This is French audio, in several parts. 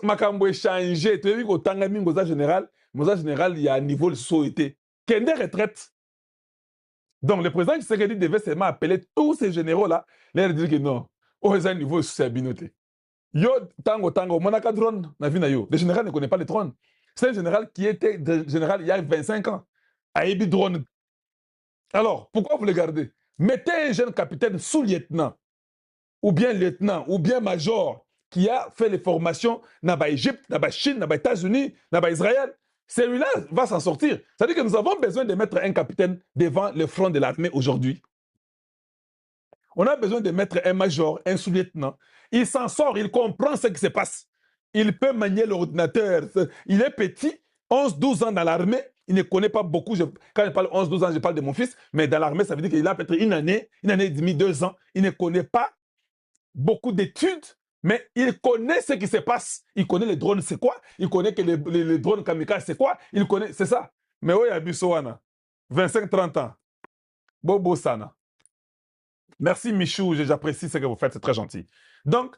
makambo échangé, tu as vu qu'au Tangami, Moza général, il y a un niveau de société. Quelle retraite? Donc, le président Tshisekedi devait seulement appeler tous ces généraux-là, leur dire que non, au niveau c'est binoté. Yo, tango, monaka drone, na vie na yo. Le général ne connaît pas les drones. C'est un général qui était général il y a 25 ans. Aïbi drone. Alors, pourquoi vous le gardez? Mettez un jeune capitaine sous-lieutenant, ou bien lieutenant, ou bien major, qui a fait les formations dans l'Égypte, dans la Chine, dans les États-Unis, dans Israël. Celui-là va s'en sortir. C'est-à-dire que nous avons besoin de mettre un capitaine devant le front de l'armée aujourd'hui. On a besoin de mettre un major, un sous-lieutenant. Il s'en sort, il comprend ce qui se passe. Il peut manier l'ordinateur. Il est petit, 11-12 ans dans l'armée. Il ne connaît pas beaucoup. Quand je parle 11-12 ans, je parle de mon fils. Mais dans l'armée, ça veut dire qu'il a peut-être une année et demie, 2 ans. Il ne connaît pas beaucoup d'études, mais il connaît ce qui se passe. Il connaît les drones, c'est quoi? Il connaît que les drones kamikaze, c'est quoi? Il connaît, c'est ça. Mais oui, Abissoana, 25-30 ans. Bobo Sana. Merci Michou, j'apprécie ce que vous faites, c'est très gentil. Donc,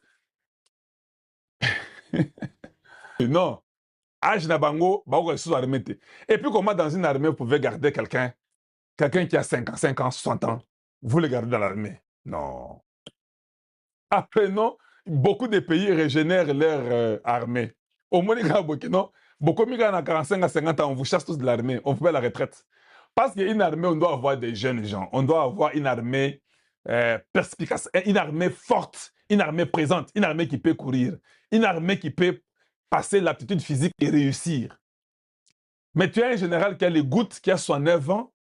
non, âge Nabango, et puis comment dans une armée vous pouvez garder quelqu'un qui a 5 ans, 60 ans, vous le gardez dans l'armée? Non. Après, non, beaucoup de pays régénèrent leur armée. Au moins, non, beaucoup de 45 à 50 ans, on vous chasse tous de l'armée, on vous fait la retraite. Parce qu'une armée, on doit avoir des jeunes gens, on doit avoir une armée perspicace, une armée forte, une armée présente, une armée qui peut courir, une armée qui peut passer l'aptitude physique et réussir. Mais tu as un général qui a les gouttes, qui a 69 ans,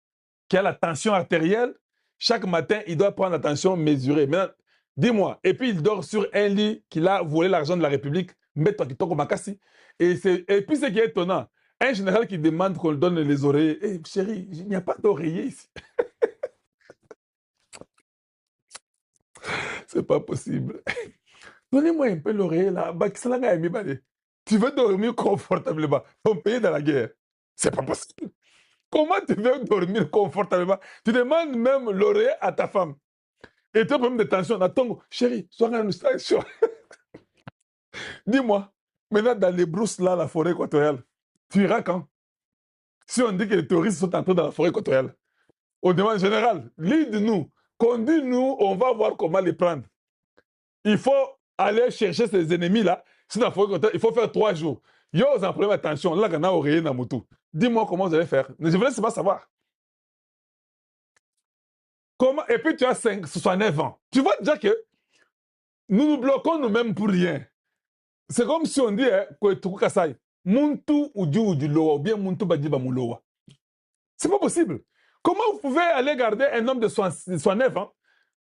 qui a la tension artérielle. Chaque matin, il doit prendre la tension mesurée. Maintenant, dis-moi, et puis il dort sur un lit qu'il a volé l'argent de la République, mets-toi qui tombe au Makassi. Et puis ce qui est étonnant, un général qui demande qu'on lui donne les oreillers. Hey, chérie, il n'y a pas d'oreiller ici. C'est pas possible. Donnez-moi un peu l'oreiller là. Tu veux dormir confortablement. Ton pays est dans la guerre. C'est pas possible. Comment tu veux dormir confortablement? Tu demandes même l'oreiller à ta femme. Et tu as un problème de tension. Attends, chérie, sois en station. Dis-moi, maintenant dans les brousses là, la forêt équatoriale, tu iras quand? Si on dit que les terroristes sont entrés dans la forêt équatoriale, on demande général, lead-nous, conduis-nous, on va voir comment les prendre. Il faut aller chercher ces ennemis-là. Si dans la forêt équatoriale, il faut faire 3 jours. Yo, vous en prenez attention, là, on a oreillé dans moto. Dis-moi comment vous allez faire. Je voulais pas savoir. Comment? Et puis tu as 69 ans. Tu vois déjà que nous nous bloquons nous-mêmes pour rien. C'est comme si on dit, Muntu uju loa, ou bien Muntu badiba muloa. C'est pas possible. Comment vous pouvez aller garder un homme de 69 ans,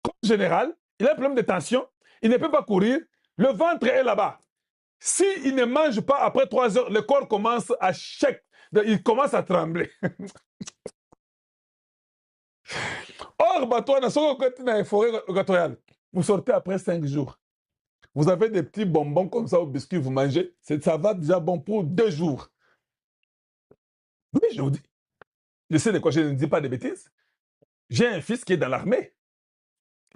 comme général, il a un problème de tension, il ne peut pas courir, le ventre est là-bas. S'il ne mange pas après 3 heures, le corps commence à shake, il commence à trembler. Or, dans la forêt équatoriale, vous sortez après 5 jours. Vous avez des petits bonbons comme ça au biscuit, vous mangez, ça va déjà bon pour 2 jours. Oui, je vous dis. Je sais de quoi, je ne dis pas de bêtises. J'ai un fils qui est dans l'armée.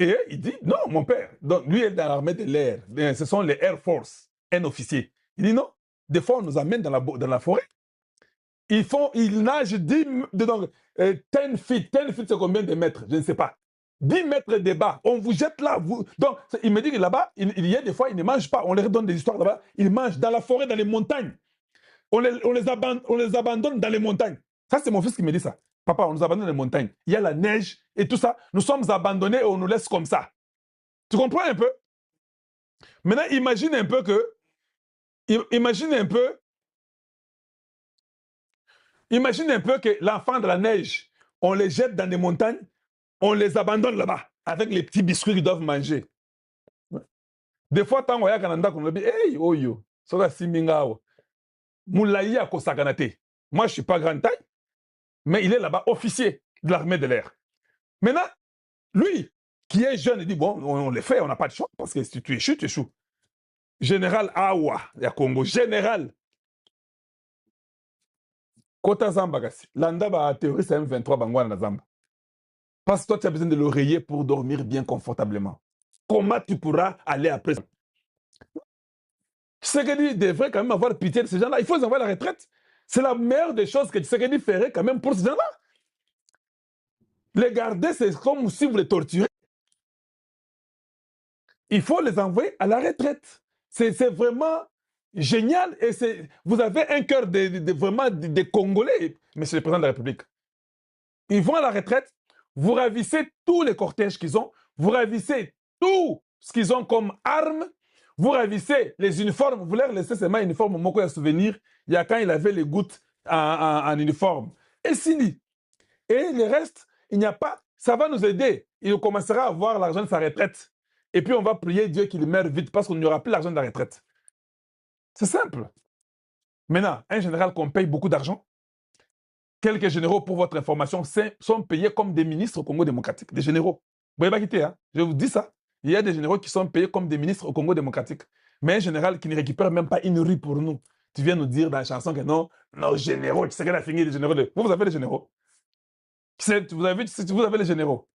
Et il dit, non, mon père, donc lui est dans l'armée de l'air. Ce sont les Air Force, un officier. Il dit non. Des fois, on nous amène dans la forêt. Ils nagent 10 feet. 10 feet, c'est combien de mètres? Je ne sais pas. 10 mètres de bas. On vous jette là. Donc, il me dit que là-bas, il y a des fois, ils ne mangent pas. On leur donne des histoires là-bas. Ils mangent dans la forêt, dans les montagnes. On les abandonne dans les montagnes. Ça, c'est mon fils qui me dit ça. Papa, on nous abandonne dans les montagnes. Il y a la neige et tout ça. Nous sommes abandonnés et on nous laisse comme ça. Tu comprends un peu? Maintenant, imagine un peu que l'enfant de la neige, on les jette dans des montagnes, on les abandonne là-bas, avec les petits biscuits qu'ils doivent manger. Des fois, tant qu'on y a Canada, on dit, hey, oh yo, ça va simingao. Moulaï a Kosakanate. Moi, je ne suis pas grande taille, mais il est là-bas, officier de l'armée de l'air. Maintenant, lui, qui est jeune, il dit, bon, on les fait, on n'a pas de choix, parce que si tu échoues, tu échoues. Général Awa, il y a Congo, général. Kota Zamba, l'anda ba terroriste M23 Bangwana na Zamba. Parce que toi, tu as besoin de l'oreiller pour dormir bien confortablement. Comment tu pourras aller après? Tshisekedi devrait quand même avoir pitié de ces gens-là. Il faut les envoyer à la retraite. C'est la meilleure des choses que Tshisekedi ferait quand même pour ces gens-là. Les garder, c'est comme si vous les torturez. Il faut les envoyer à la retraite. C'est vraiment génial. Et vous avez un cœur vraiment de Congolais, monsieur le président de la République. Ils vont à la retraite, vous ravissez tous les cortèges qu'ils ont, vous ravissez tout ce qu'ils ont comme armes, vous ravissez les uniformes, vous leur laissez seulement uniforme, mon à souvenir, il y a quand il avait les gouttes en uniforme. Et Sini. Et le reste, il n'y a pas, ça va nous aider. Il commencera à avoir l'argent de sa retraite. Et puis on va prier Dieu qu'il meure vite parce qu'on n'y aura plus l'argent de la retraite. C'est simple. Maintenant, un général qu'on paye beaucoup d'argent, quelques généraux, pour votre information, sont payés comme des ministres au Congo démocratique. Des généraux. Vous ne pouvez pas quitter, hein? Je vous dis ça. Il y a des généraux qui sont payés comme des ministres au Congo démocratique. Mais un général qui ne récupère même pas une rue pour nous. Tu viens nous dire dans la chanson que non, nos généraux, tu sais qu'elle a fini les généraux. Vous avez les généraux. Vous avez les généraux.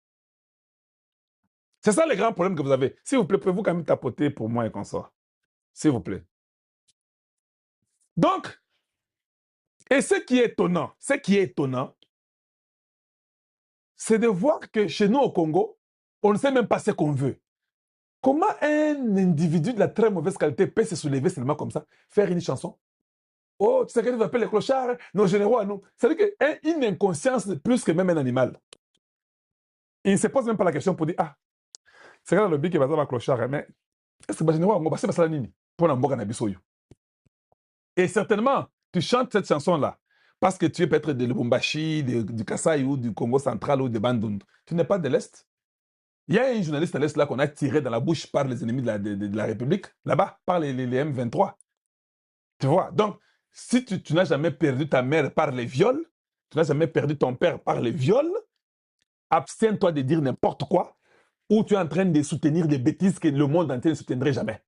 C'est ça le grand problème que vous avez. S'il vous plaît, pouvez-vous quand même tapoter pour moi et qu'on sort? S'il vous plaît. Donc, et ce qui est étonnant, c'est de voir que chez nous au Congo, on ne sait même pas ce qu'on veut. Comment un individu de la très mauvaise qualité peut se soulever seulement comme ça, faire une chanson? Oh, tu sais que tu appelles les clochards, nos généraux à nous. C'est-à-dire qu'une inconscience plus que même un animal. Il ne se pose même pas la question pour dire, ah, c'est que le but qui va avoir clochard, mais est-ce que les généraux vont passer par la ligne pour l'embourg à Et certainement, tu chantes cette chanson-là parce que tu es peut-être de Lubumbashi, du Kasaï ou du Congo central ou de Bandung. Tu n'es pas de l'Est. Il y a un journaliste à l'Est là qu'on a tiré dans la bouche par les ennemis de la République, là-bas, par les M23. Tu vois? Donc, si tu n'as jamais perdu ta mère par les viols, tu n'as jamais perdu ton père par les viols, abstiens-toi de dire n'importe quoi, ou tu es en train de soutenir des bêtises que le monde entier ne soutiendrait jamais.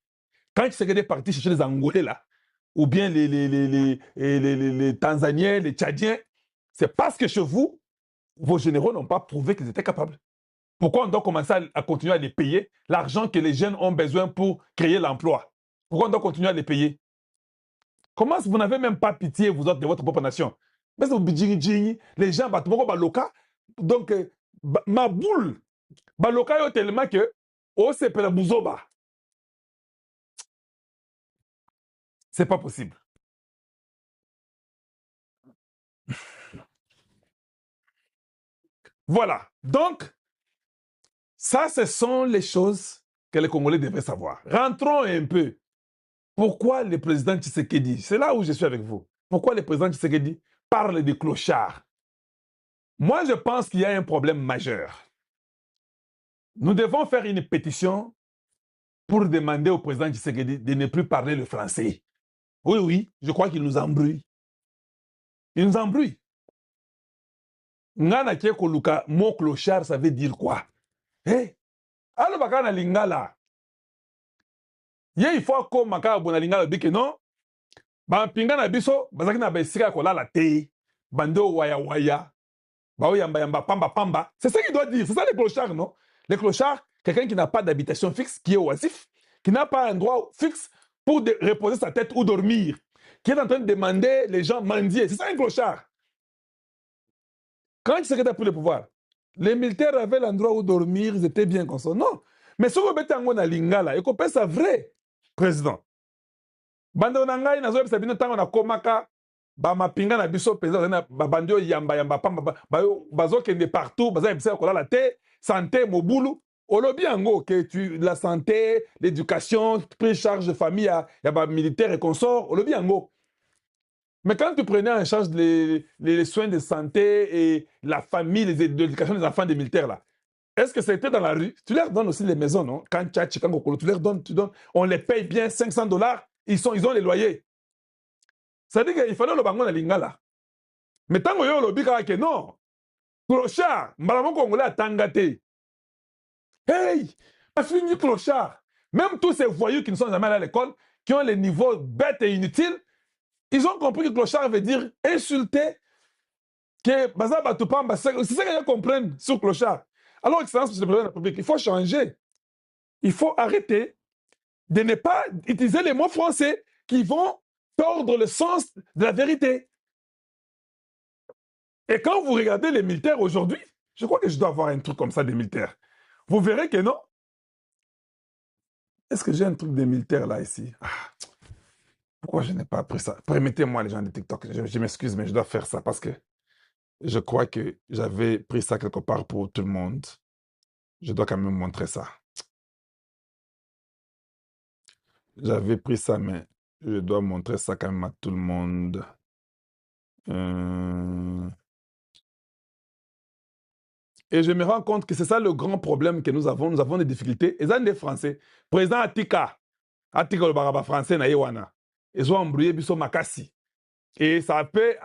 Quand tu sais que des partis chercher les Angolais là, ou bien les Tanzaniens, les Tchadiens, c'est parce que chez vous, vos généraux n'ont pas prouvé qu'ils étaient capables. Pourquoi on doit commencer à continuer à les payer l'argent que les jeunes ont besoin pour créer l'emploi? Pourquoi on doit continuer à les payer? Comment vous n'avez même pas pitié, vous autres, de votre propre nation? Mais les gens, baloka, donc, ma boule, baloka yo tellement que, oh, c'est pour la bouzoba. C'est pas possible. Voilà. Donc, ça, ce sont les choses que les Congolais devraient savoir. Rentrons un peu. Pourquoi le président Tshisekedi, c'est là où je suis avec vous, pourquoi le président Tshisekedi parle de clochards? Moi, je pense qu'il y a un problème majeur. Nous devons faire une pétition pour demander au président Tshisekedi de ne plus parler le français. Oui, oui, je crois qu'il nous embrouille. Il nous embrouille. Ngana Kieko Luka, mot clochard, ça veut dire quoi? Eh? Alors, bakana lingala. Il faut que maka bona lingala dit que non. Ba pinga na biso, bazaki na besika ko la te. Bando waya waya. Ba yamba yamba pamba pamba. C'est ça qu'il doit dire. C'est ça les clochards, non? Les clochards, quelqu'un qui n'a pas d'habitation fixe, qui est oisif, qui n'a pas un endroit fixe pour reposer sa tête ou dormir, qui est en train de demander les gens mendier. C'est ça un clochard. Quand Tshisekedi a pris le pouvoir, les militaires avaient l'endroit où dormir, ils étaient bien consolés. Non. Mais si vous mettez en lingala, et qu'on peut ça vrai, président. Bando na ngai nazo yebisa bino ntango nakomaka bamapinga na biso mpenza babandi oyo yamba yamba pamba bazokende partout baza yebisa kolala te santé mobulu olobi yango que la santé l'éducation prise charge de famille ya bamilitaire et consort olobi yango. Mais quand tu prenais en charge les soins de santé et la famille, l'éducation des enfants des militaires là, est-ce que c'était dans la rue? Tu leur donnes aussi les maisons, non? Quand tu leur donnes, on les paye bien $500. Ils ont les loyers. Ça veut dire qu'il fallait le bangon à lingala. Mais tant que yo le bika que non, clochard, malamo congolais a tangate. Hey, pas fini clochard. Même tous ces voyous qui ne sont jamais allés à l'école, qui ont les niveaux bêtes et inutiles, ils ont compris que clochard veut dire insulter, que baza batupamba. C'est ça qu'ils comprennent sur clochard. Alors, excellence, monsieur le président de la République, il faut changer. Il faut arrêter de ne pas utiliser les mots français. qui vont tordre le sens de la vérité. Et quand vous regardez les militaires aujourd'hui, je crois que je dois avoir un truc comme ça des militaires. Vous verrez que non. Est-ce que j'ai un truc des militaires là ici? Pourquoi je n'ai pas appris ça? Permettez-moi les gens de TikTok, je m'excuse, mais je dois faire ça parce que je crois que j'avais pris ça quelque part pour tout le monde. Je dois quand même montrer ça. J'avais pris ça, mais je dois montrer ça quand même à tout le monde. Et je me rends compte que c'est ça le grand problème que nous avons. Nous avons des difficultés. Et ça, des Français. Président Atika le baraba français na Yewana. Ils ont embrouillé Bisso Makassi. Et ça peut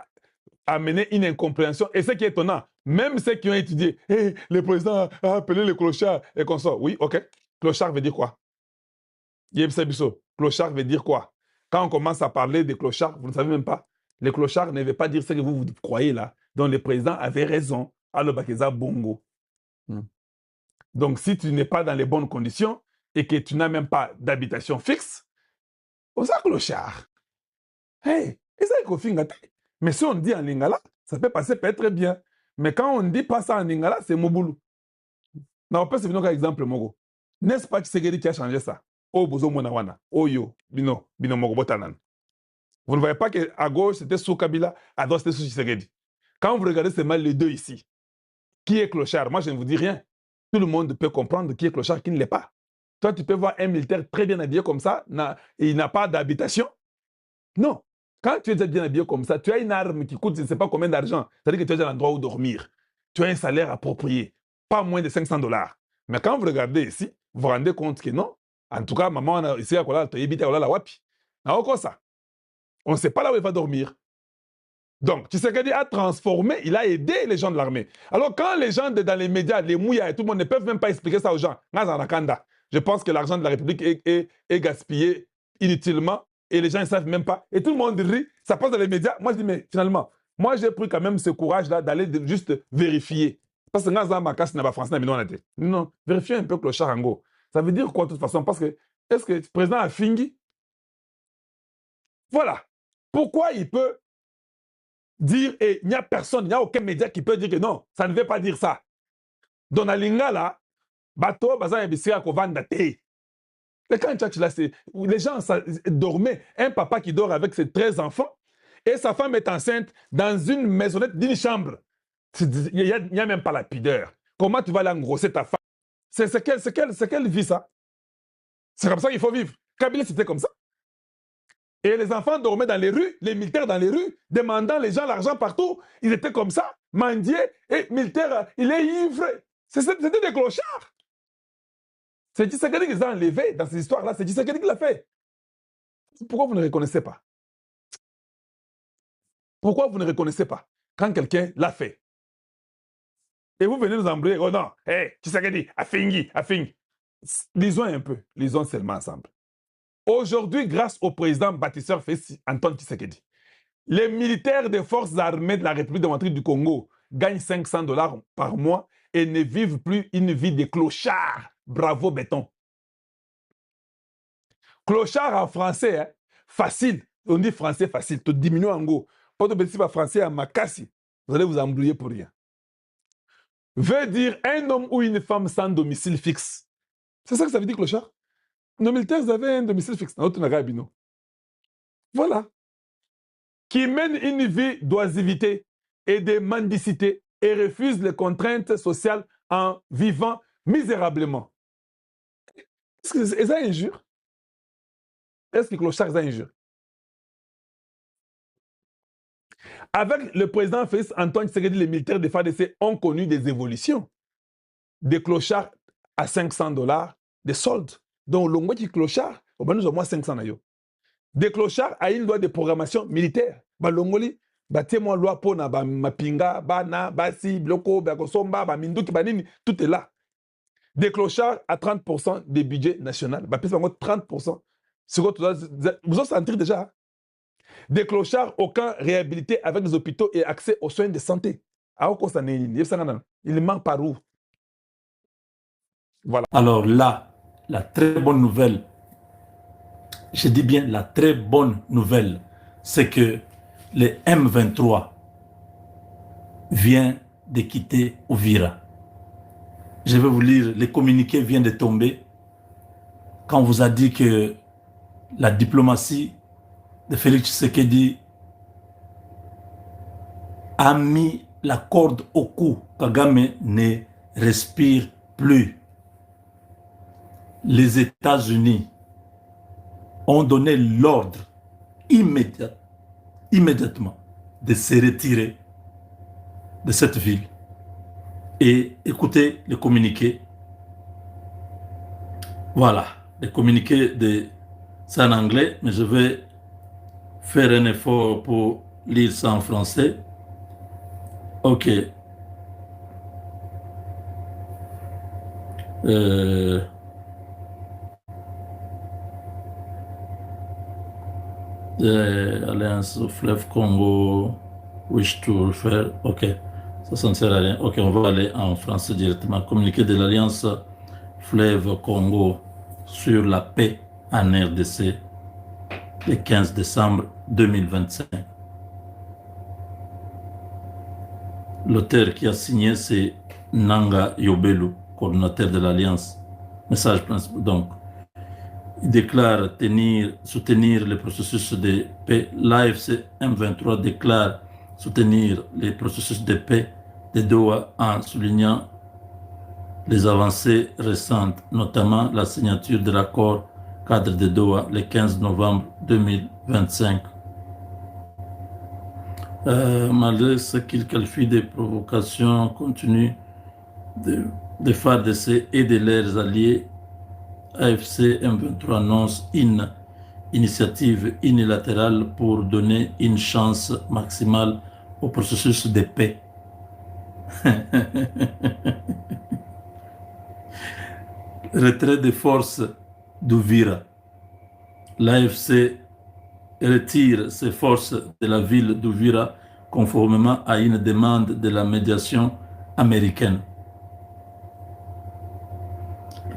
amener une incompréhension. Et ce qui est étonnant, même ceux qui ont étudié, hey, le président a appelé le clochard et qu'on sort. Oui, ok. Clochard veut dire quoi? Clochard veut dire quoi? Quand on commence à parler des clochards, vous ne savez même pas. Les clochards ne veulent pas dire ce que vous croyez là. Donc le président avait raison. Alors Bakeza Bongo. Donc si tu n'es pas dans les bonnes conditions et que tu n'as même pas d'habitation fixe, on s'est clochard. Hey, et ça est. Mais si on dit en lingala, ça peut passer peut-être bien. Mais quand on ne dit pas ça en lingala, c'est Moboulou. Non, on peut se venir un exemple, Mogo. N'est-ce pas Tshisekedi qui a changé ça? Oh, Bozo Monawana. Oh yo, Bino Mogo Botanan. Vous ne voyez pas qu'à gauche, c'était sous Kabila, à droite, c'était sous Tshisekedi. Quand vous regardez seulement les deux ici, qui est clochard? Moi, je ne vous dis rien. Tout le monde peut comprendre qui est clochard, qui ne l'est pas. Toi, tu peux voir un militaire très bien habillé comme ça, et il n'a pas d'habitation. Non. Quand tu es bien habillé comme ça, tu as une arme qui coûte je ne sais pas combien d'argent. C'est-à-dire que tu as un endroit où dormir. Tu as un salaire approprié. Pas moins de 500 $. Mais quand vous regardez ici, vous vous rendez compte que non. En tout cas, maman, ici, à Kola, tu es la wapi. Ça. On ne sait pas là où il va dormir. Donc, Tshisekedi a transformé, il a aidé les gens de l'armée. Alors, quand les gens dans les médias, les mouillas et tout le monde ne peuvent même pas expliquer ça aux gens, je pense que l'argent de la République est gaspillé inutilement et les gens ne savent même pas. Et tout le monde rit, ça passe dans les médias. Moi, je dis, mais finalement, moi, j'ai pris quand même ce courage-là d'aller juste vérifier. Parce que non, vérifier un peu Clochard Ango. Ça veut dire quoi de toute façon? Parce que, est-ce que le président a fini? Voilà. Pourquoi il peut dire, et il n'y a personne, il n'y a aucun média qui peut dire que non, ça ne veut pas dire ça. Dans la lingala, bateau, bazan et bissia kovanda te. Les les gens dormaient. Un papa qui dort avec ses 13 enfants et sa femme est enceinte dans une maisonnette d'une chambre. Il n'y a même pas la pudeur. Comment tu vas l'engrosser ta femme? C'est quelle vie ça? C'est comme ça qu'il faut vivre. Kabila, c'était comme ça. Et les enfants dormaient dans les rues, les militaires dans les rues, demandant les gens l'argent partout. Ils étaient comme ça, mendiés, et militaire, il est ivre. C'était des clochards. C'est Tshisekedi qui les a enlevés dans ces histoires-là. C'est Tshisekedi qui l'a fait. Pourquoi vous ne reconnaissez pas? Pourquoi vous ne reconnaissez pas quand quelqu'un l'a fait? Et vous venez nous embrouiller. Oh non, hey, Tshisekedi, Afingi. Lisons un peu, lisons seulement ensemble. Aujourd'hui, grâce au président bâtisseur Félix Antoine Tshisekedi, les militaires des forces armées de la République démocratique du Congo gagnent 500 $ par mois et ne vivent plus une vie de clochard. Bravo, béton. Clochard en français, hein, facile. On dit français facile. Tu diminues en go. Pas de bêtises par français à Makassi. Vous allez vous embrouiller pour rien. Veut dire un homme ou une femme sans domicile fixe. C'est ça que ça veut dire, clochard. Nos militaires avaient un domicile fixe. Voilà. Qui mène une vie d'oisiveté et de mendicité et refuse les contraintes sociales en vivant misérablement. Est-ce que c'est ça injure? Est-ce que clochard est injure? Avec le président Félix Antoine Tshisekedi, les militaires des FARDC ont connu des évolutions. Des clochards à 500 $, des soldes. Donc, le qui clochard, on nous au moins 500 $. Des clochards à une loi de programmation militaire. Balongoli, tiens-moi loi pour na mapinga, bana, basi, bloko, bakosomba, minduki, banini, tout est là. Des clochards à 30% des budgets national. 30%. Vous en sentez déjà? Des clochards, aucun réhabilité avec des hôpitaux et accès aux soins de santé. Il manque par où? Voilà. Alors là, la très bonne nouvelle, je dis bien la très bonne nouvelle, c'est que le M23 vient de quitter Uvira. Je vais vous lire, le communiqué vient de tomber. Quand on vous a dit que la diplomatie de Félix Tshisekedi a mis la corde au cou, Kagame ne respire plus. Les États-Unis ont donné l'ordre immédiatement de se retirer de cette ville. Et écoutez le communiqué. Voilà, le communiqué c'est en anglais, mais je vais faire un effort pour lire ça en français. Ok. Alliance au fleuve Congo, wish to refer. Ok, ça ne sert à rien. Ok, on va aller en français directement. Communiqué de l'Alliance fleuve Congo sur la paix en RDC le 15 décembre 2025. L'auteur qui a signé, c'est Nanga Yobelu, coordinateur de l'Alliance. Message principal. Donc, il déclare soutenir le processus de paix. L'AFC M23 déclare soutenir les processus de paix de Doha en soulignant les avancées récentes, notamment la signature de l'accord cadre de Doha le 15 novembre 2025. Malgré ce qu'il qualifie de provocations continues des FARDC et de leurs alliés, AFC M23 annonce une initiative unilatérale pour donner une chance maximale au processus de paix. Retrait des forces d'Uvira. L'AFC retire ses forces de la ville d'Uvira conformément à une demande de la médiation américaine.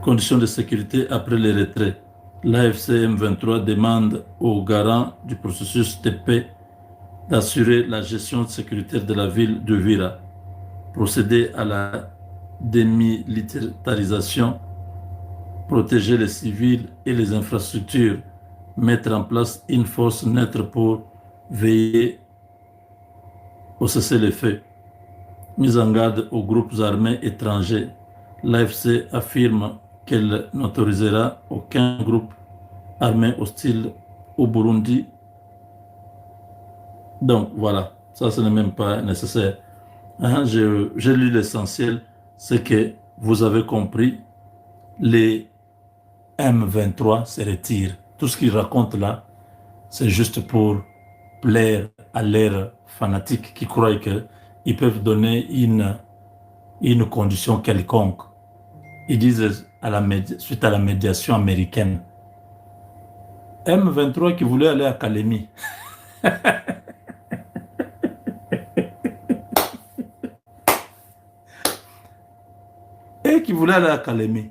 Conditions de sécurité après le retrait. L'AFC M23 demande aux garants du processus de paix d'assurer la gestion sécuritaire de la ville d'Uvira, procéder à la démilitarisation, protéger les civils et les infrastructures, mettre en place une force neutre pour veiller au cessez-le-feu, mise en garde aux groupes armés étrangers. L'AFC affirme qu'elle n'autorisera aucun groupe armé hostile au Burundi. Donc voilà, ça ce n'est même pas nécessaire. Hein, j'ai lu l'essentiel, c'est que vous avez compris, les M23 se retirent. Tout ce qu'ils racontent là, c'est juste pour plaire à leurs fanatiques qui croient qu'ils peuvent donner une condition quelconque. Ils disent suite à la médiation américaine. M23 qui voulait aller à Kalemi. Et qui voulait aller à Kalemi,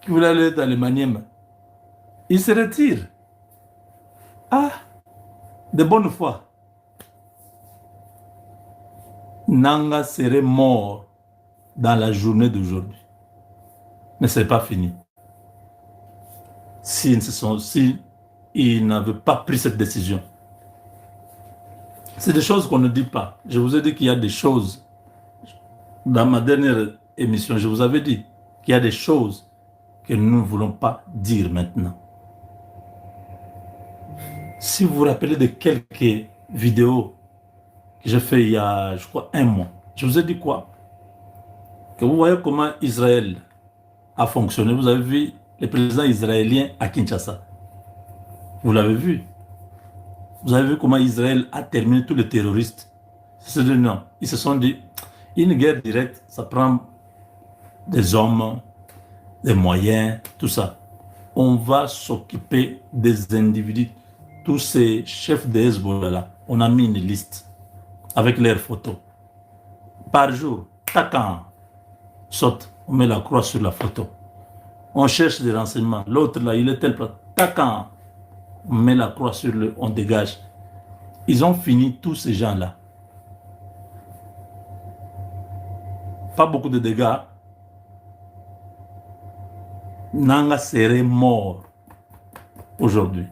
qui voulait aller dans les Maniema, il se retire. Ah, de bonne foi. Nanga serait mort dans la journée d'aujourd'hui. Mais ce n'est pas fini. S'ils n'avaient pas pris cette décision. C'est des choses qu'on ne dit pas. Je vous ai dit qu'il y a des choses. Dans ma dernière émission, je vous avais dit qu'il y a des choses que nous ne voulons pas dire maintenant. Si vous vous rappelez de quelques vidéos que j'ai fait il y a, je crois, un mois, je vous ai dit quoi? Que vous voyez comment Israël a fonctionné. Vous avez vu les présidents israéliens à Kinshasa. Vous l'avez vu. Vous avez vu comment Israël a terminé tous les terroristes. Non, ils se sont dit, une guerre directe, ça prend des hommes, des moyens, tout ça. On va s'occuper des individus. Tous ces chefs de Hezbollah, on a mis une liste avec leurs photos. Par jour, tacan, saute, on met la croix sur la photo. On cherche des renseignements. L'autre là, il est tel plat, tacan. on met la croix sur le, on dégage. Ils ont fini tous ces gens-là. Pas beaucoup de dégâts. Nanga serait mort aujourd'hui.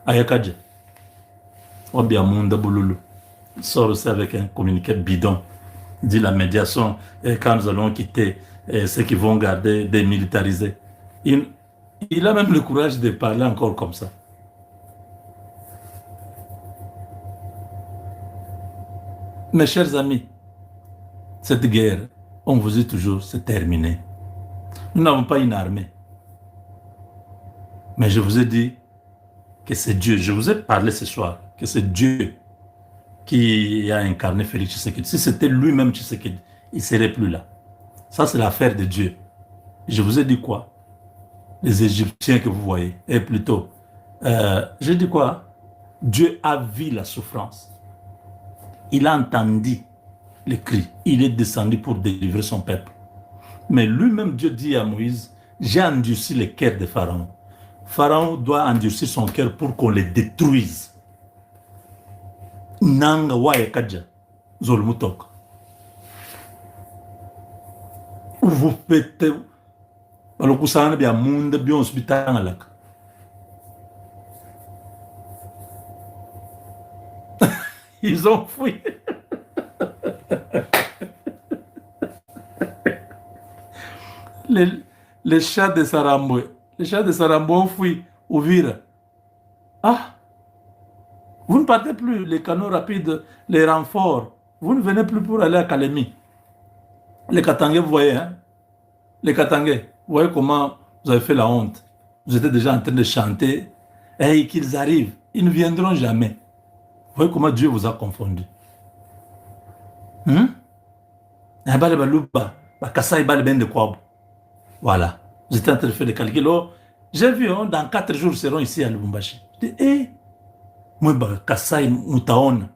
Ayakadje. Obiamunda Bouloulou. Sort aussi avec un communiqué bidon. Dit la médiation, et quand nous allons quitter ceux qui vont garder démilitarisés. Il a même le courage de parler encore comme ça. Mes chers amis, cette guerre, on vous dit toujours, c'est terminé. Nous n'avons pas une armée. Mais je vous ai dit que c'est Dieu. Je vous ai parlé ce soir que c'est Dieu qui a incarné Félix Tshisekedi. Si c'était lui-même Tshisekedi, il ne serait plus là. Ça, c'est l'affaire de Dieu. Je vous ai dit quoi? Les Égyptiens que vous voyez, et plutôt, j'ai dit quoi? Dieu a vu la souffrance. Il a entendu les cris. Il est descendu pour délivrer son peuple. Mais lui-même, Dieu dit à Moïse, j'ai endurci le cœur de Pharaon. Pharaon doit endurcir son cœur pour qu'on le détruise. Nanga waye kadja, zolmutok. Vous faites, alors que ça n'a bien monde bien hospital. Ils ont fui. Les chats de Saramboué. Les chats de Saramboué ont fui Ouvira. Ah! Vous ne partez plus, les canaux rapides, les renforts. Vous ne venez plus pour aller à Kalemi. Les Katangais, vous voyez, hein? Les Katangais, vous voyez comment vous avez fait la honte. Vous étiez déjà en train de chanter. Et qu'ils arrivent, ils ne viendront jamais. Vous voyez comment Dieu vous a confondu. Voilà. Vous étiez en train de faire des calculs. Oh, j'ai vu, hein, dans 4 jours, ils seront ici à Lubumbashi. Je dis, hé, moi, Kassai Moutaon.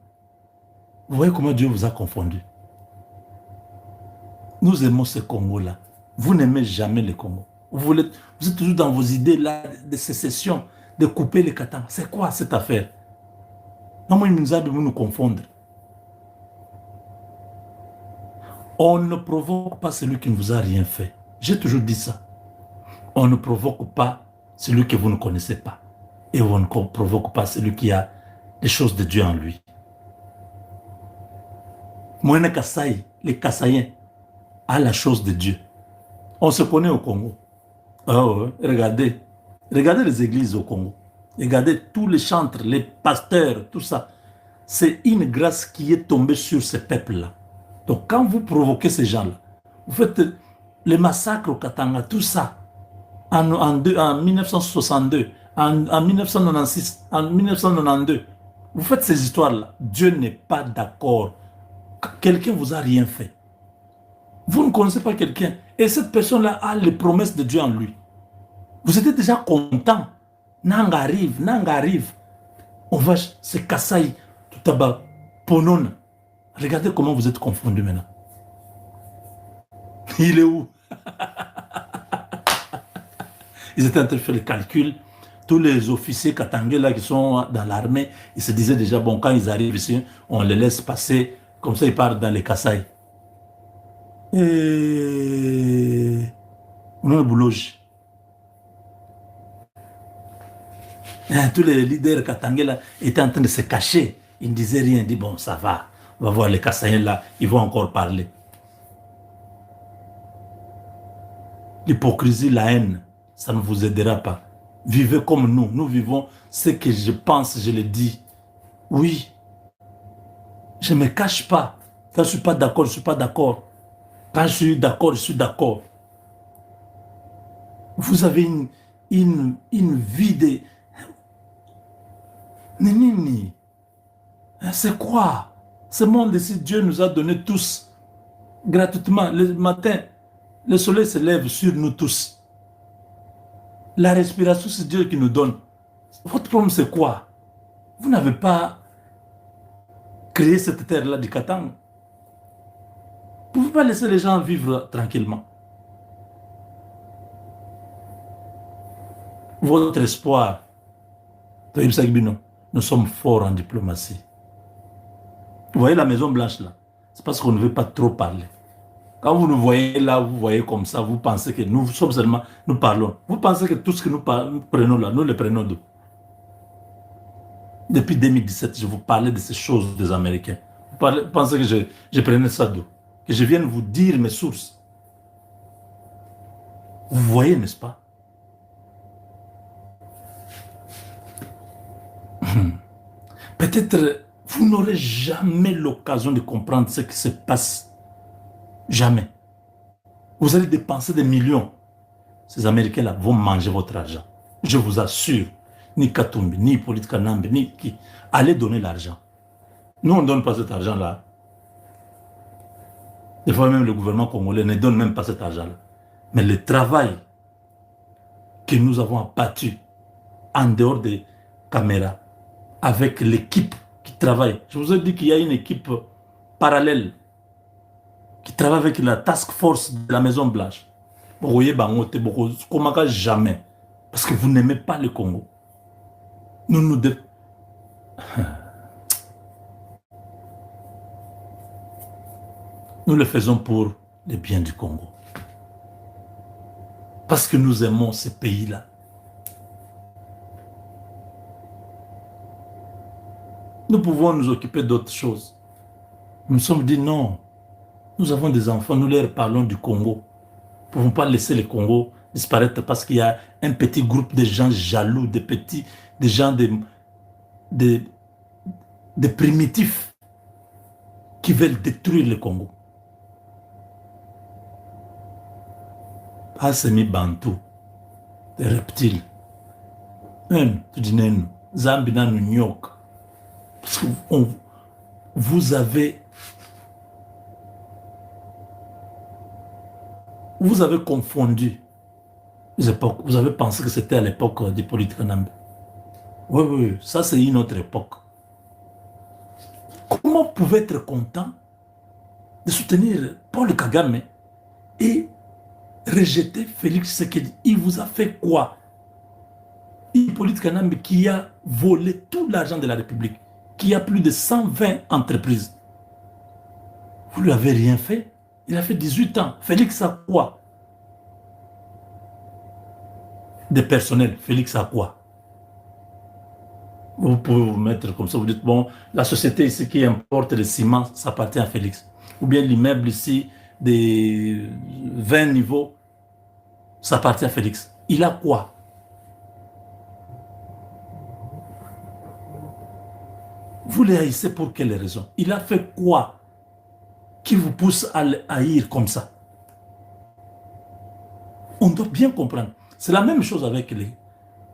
Vous voyez comment Dieu vous a confondu. Nous aimons ce Congo-là. Vous n'aimez jamais le Congo. Vous êtes toujours dans vos idées là de sécession, de couper les Katanga. C'est quoi cette affaire? Non, moi, il nous a de nous confondre. On ne provoque pas celui qui ne vous a rien fait. J'ai toujours dit ça. On ne provoque pas celui que vous ne connaissez pas. Et on ne provoque pas celui qui a des choses de Dieu en lui. Moïna Kassai, les Kassaïens, a la chose de Dieu. On se connaît au Congo. Oh, regardez. Regardez les églises au Congo. Regardez tous les chantres, les pasteurs, tout ça. C'est une grâce qui est tombée sur ce peuple-là. Donc quand vous provoquez ces gens-là, vous faites les massacres au Katanga, tout ça, en 1962, en 1996, en 1992, vous faites ces histoires-là. Dieu n'est pas d'accord. Quelqu'un vous a rien fait. Vous ne connaissez pas quelqu'un. Et cette personne-là a les promesses de Dieu en lui. Vous étiez déjà content. Nanga arrive. On va se casser tout à bas. Ponon. Regardez comment vous êtes confondus maintenant. Il est où? Ils étaient en train de faire le calcul. Tous les officiers katangais là qui sont dans l'armée, ils se disaient déjà, bon, quand ils arrivent ici, on les laisse passer. Comme ça, ils partent dans les Kassai. Et on a le boulot. Tous les leaders katangais là étaient en train de se cacher. Ils ne disaient rien. Ils disaient, bon, ça va. On va voir les Kassaïens là. Ils vont encore parler. L'hypocrisie, la haine, ça ne vous aidera pas. Vivez comme nous. Nous vivons ce que je pense, je le dis. Oui. Je ne me cache pas. Quand je ne suis pas d'accord, je ne suis pas d'accord. Quand je suis d'accord, je suis d'accord. Vous avez une vie de... Nini. C'est quoi? Ce monde ici, Dieu nous a donné tous gratuitement. Le matin, le soleil se lève sur nous tous. La respiration, c'est Dieu qui nous donne. Votre problème, c'est quoi? Vous n'avez pas créé cette terre-là du Katanga. Vous ne pouvez pas laisser les gens vivre tranquillement. Votre espoir, Nous sommes forts en diplomatie. Vous voyez la Maison Blanche là, c'est parce qu'on ne veut pas trop parler. Quand vous nous voyez là, vous voyez comme ça, vous pensez que nous sommes seulement, nous parlons. Vous pensez que tout ce que nous prenons là, nous le prenons d'où? Depuis 2017, je vous parlais de ces choses des Américains. Vous pensez que je prenais ça d'où? Que je vienne vous dire mes sources. Vous voyez, n'est-ce pas? Peut-être vous n'aurez jamais l'occasion de comprendre ce qui se passe. Jamais. Vous allez dépenser des millions. Ces Américains-là vont manger votre argent. Je vous assure. Ni Katumbi, ni Hippolyte Kanambe, ni qui. Allez donner l'argent. Nous, on ne donne pas cet argent-là. Des fois, même le gouvernement congolais ne donne même pas cet argent-là. Mais le travail que nous avons abattu en dehors des caméras, avec l'équipe qui travaille. Je vous ai dit qu'il y a une équipe parallèle qui travaille avec la task force de la Maison Blanche. Vous voyez, jamais. Parce que vous n'aimez pas le Congo. Nous le faisons pour le bien du Congo. Parce que nous aimons ce pays-là. Nous pouvons nous occuper d'autres choses. Nous nous sommes dit non. Nous avons des enfants, nous leur parlons du Congo. Nous ne pouvons pas laisser le Congo disparaître parce qu'il y a un petit groupe de gens jaloux, des gens de primitifs qui veulent détruire le Congo. Pas semi-bantou, des reptiles. Tu dis non, Zambina nous parce que vous avez confondu les époques. Vous avez pensé que c'était à l'époque d'Hippolyte Kanambe. Oui, ça c'est une autre époque. Comment vous pouvez être content de soutenir Paul Kagame et rejeter Félix Tshisekedi? Il vous a fait quoi? Hippolyte Kanambe qui a volé tout l'argent de la République, qui a plus de 120 entreprises. Vous lui avez rien fait. Il a fait 18 ans. Félix a quoi? Des personnels. Félix a quoi? Vous pouvez vous mettre comme ça, vous dites, bon, la société ici qui importe le ciment, ça appartient à Félix. Ou bien l'immeuble ici, des 20 niveaux, ça appartient à Félix. Il a quoi? Vous les haïssez pour quelle raison? Il a fait quoi qui vous pousse à le haïr comme ça? On doit bien comprendre. C'est la même chose avec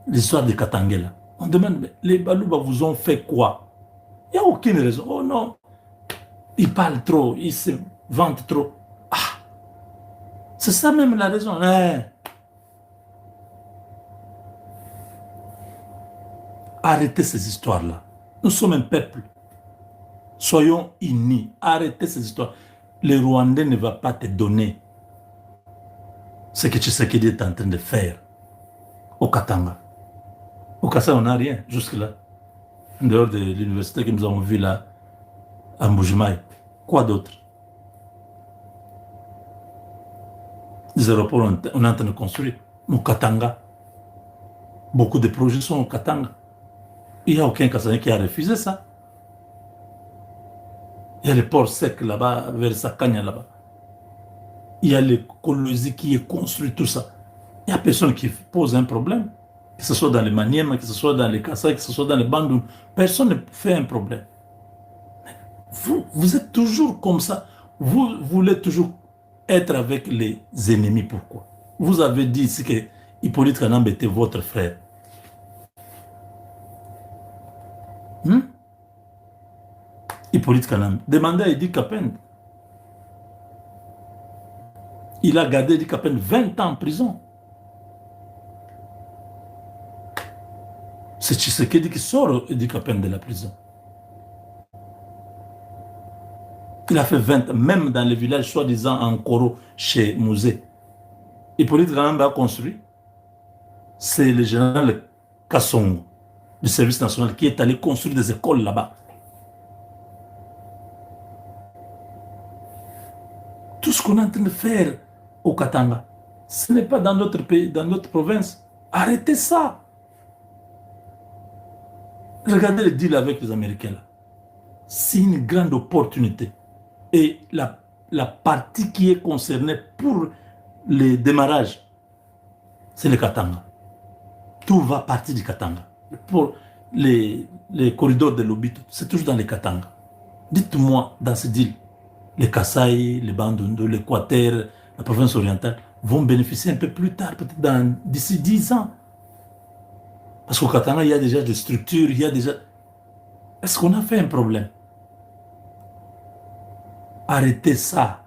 l'histoire de Katangela. On demande, mais les Balouba vous ont fait quoi? Il n'y a aucune raison. Oh non, ils parlent trop, ils se vantent trop. Ah, c'est ça même la raison. Hein? Arrêtez ces histoires-là. Nous sommes un peuple. Soyons unis. Arrêtez ces histoires. Le Rwandais ne va pas te donner ce que Tshisekedi est en train de faire au Katanga. Au Kassa, on n'a rien jusque-là. En dehors de l'université que nous avons vue là, à Mbujimaï. Quoi d'autre? Les aéroports, on est en train de construire. Au Katanga. Beaucoup de projets sont au Katanga. Il n'y a aucun Kassanais qui a refusé ça. Il y a le port sec là-bas, vers Sakanya là-bas. Il y a le Kolosi qui est construit, tout ça. Il n'y a personne qui pose un problème. Que ce soit dans les Maniema, que ce soit dans les Kassai, que ce soit dans les Bandung. Personne ne fait un problème. Vous êtes toujours comme ça. Vous voulez toujours être avec les ennemis. Pourquoi? Vous avez dit ici que Hippolyte Kanambe était votre frère. Hippolyte Kanambe. Demandez à Idi Kapend. Il a gardé Idi Kapend 20 ans en prison. C'est Tshisekedi qui sort Idi Kapend de la prison. Il a fait 20 ans, même dans les villages soi-disant en Koro, chez Mouzé. Hippolyte Kanambe a construit. C'est le général Kassongo du service national qui est allé construire des écoles là-bas. Tout ce qu'on est en train de faire au Katanga, ce n'est pas dans notre pays, dans notre province. Arrêtez ça. Regardez le deal avec les Américains là. C'est une grande opportunité. Et la partie qui est concernée pour le démarrage, c'est le Katanga. Tout va partir du Katanga. Pour les corridors de Lobito, c'est toujours dans le Katanga. Dites-moi, dans ce deal, les Kasaï, les Bandundu, l'Équateur, la province orientale vont bénéficier un peu plus tard, peut-être d'ici 10 ans. Parce qu'au Katanga, il y a déjà des structures, il y a déjà... Est-ce qu'on a fait un problème? Arrêtez ça.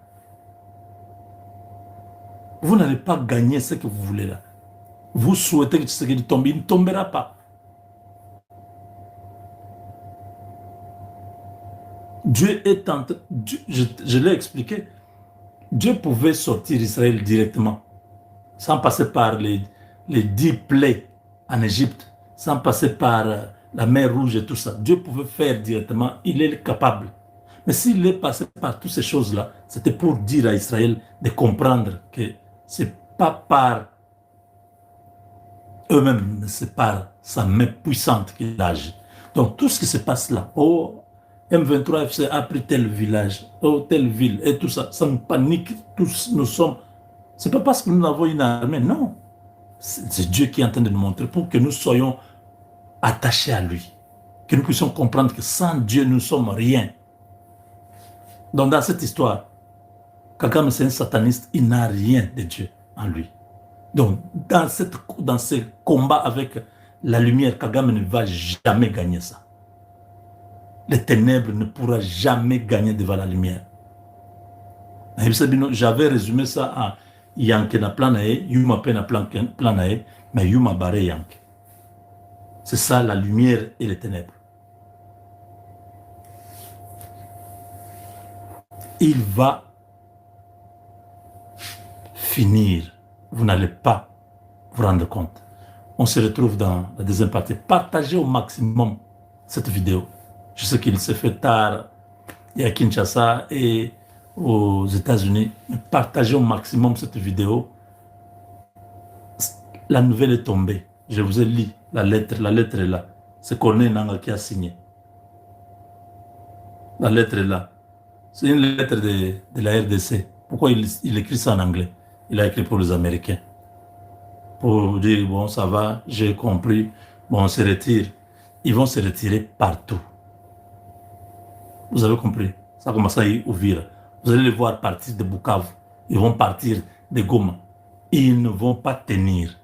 Vous n'allez pas gagner ce que vous voulez là. Vous souhaitez que Tshisekedi tombe, il ne tombera pas. Dieu est en train... Je l'ai expliqué. Dieu pouvait sortir Israël directement, sans passer par les 10 plaies en Égypte, sans passer par la mer Rouge et tout ça. Dieu pouvait faire directement, il est capable. Mais s'il est passé par toutes ces choses-là, c'était pour dire à Israël de comprendre que ce n'est pas par eux-mêmes, mais c'est par sa main puissante qu'il agit. Donc tout ce qui se passe là, oh, M23 FC a pris tel village, oh, telle ville, et tout ça, ça nous panique, tous nous sommes... C'est pas parce que nous avons une armée, non. C'est Dieu qui est en train de nous montrer pour que nous soyons attachés à lui, que nous puissions comprendre que sans Dieu, nous ne sommes rien. Donc dans cette histoire, Kagame c'est un sataniste, il n'a rien de Dieu en lui. Donc dans ce combat avec la lumière, Kagame ne va jamais gagner ça. Les ténèbres ne pourra jamais gagner devant la lumière. J'avais résumé ça à Yanke na planae, Yuma pe na planae, mais Yuma bare Yanke. C'est ça la lumière et les ténèbres. Il va finir. Vous n'allez pas vous rendre compte. On se retrouve dans la deuxième partie. Partagez au maximum cette vidéo. Je sais qu'il s'est fait tard et à Kinshasa et aux États-Unis. Partagez au maximum cette vidéo. La nouvelle est tombée. Je vous ai lu la lettre. La lettre est là. C'est Corneille Nangaa qui a signé. La lettre est là. C'est une lettre de la RDC. Pourquoi il écrit ça en anglais? Il a écrit pour les Américains. Pour dire, bon, ça va, j'ai compris. Bon, on se retire. Ils vont se retirer partout. Vous avez compris? Ça commence à y ouvrir. Vous allez les voir partir de Bukavu. Ils vont partir de Goma. Ils ne vont pas tenir.